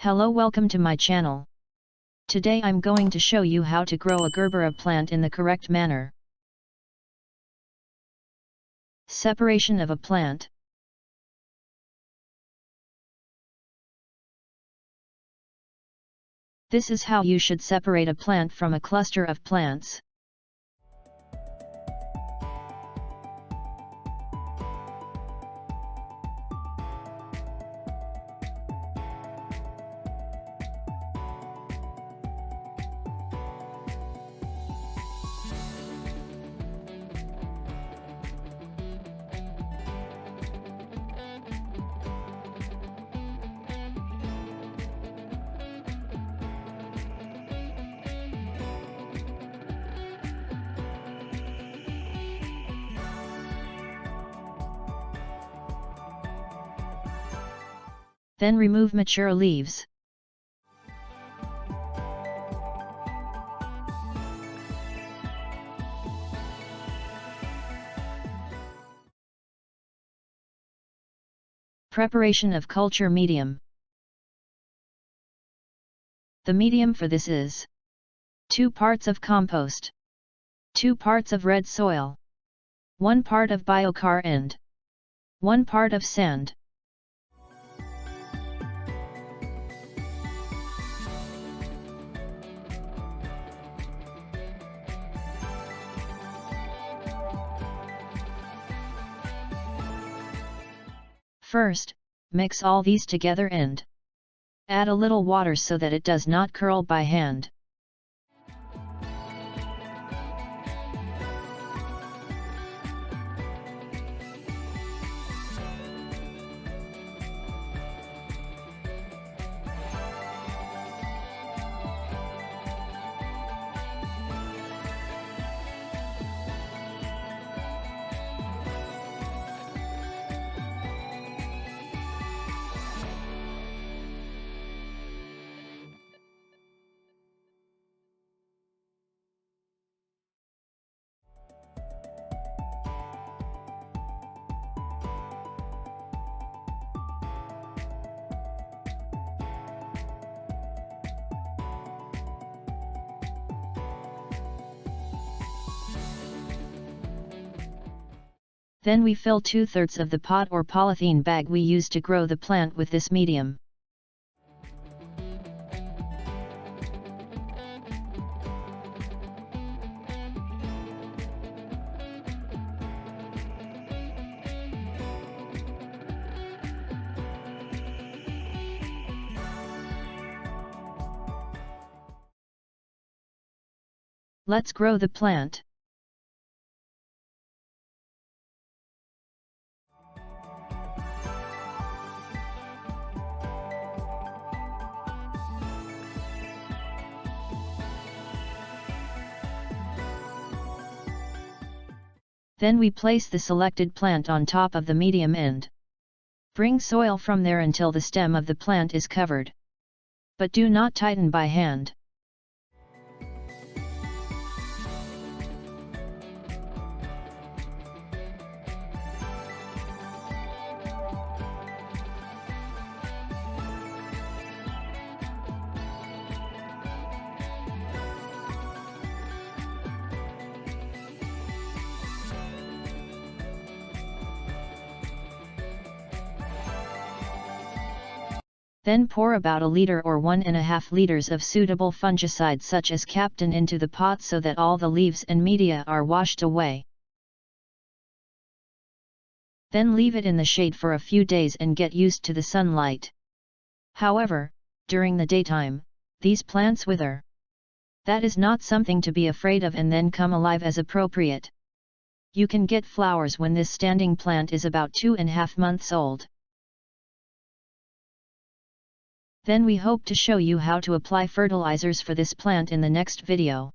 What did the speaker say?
Hello, welcome to my channel. Today I'm going to show you how to grow a Gerbera plant in the correct manner. Separation of a plant. This is how you should separate a plant from a cluster of plants. Then remove mature leaves. Preparation of culture medium. The medium for this is 2 parts of compost, 2 parts of red soil, 1 part of biochar and 1 part of sand. First, mix all these together and add a little water so that it does not curl by hand. Then we fill 2/3 of the pot or polythene bag we use to grow the plant with this medium. Let's grow the plant. Then we place the selected plant on top of the medium and bring soil from there until the stem of the plant is covered. But do not tighten by hand. Then pour about 1 liter or 1.5 liters of suitable fungicide such as Captain into the pot so that all the leaves and media are washed away. Then leave it in the shade for a few days and get used to the sunlight. However, during the daytime, these plants wither. That is not something to be afraid of and then come alive as appropriate. You can get flowers when this standing plant is about 2.5 months old. Then we hope to show you how to apply fertilizers for this plant in the next video.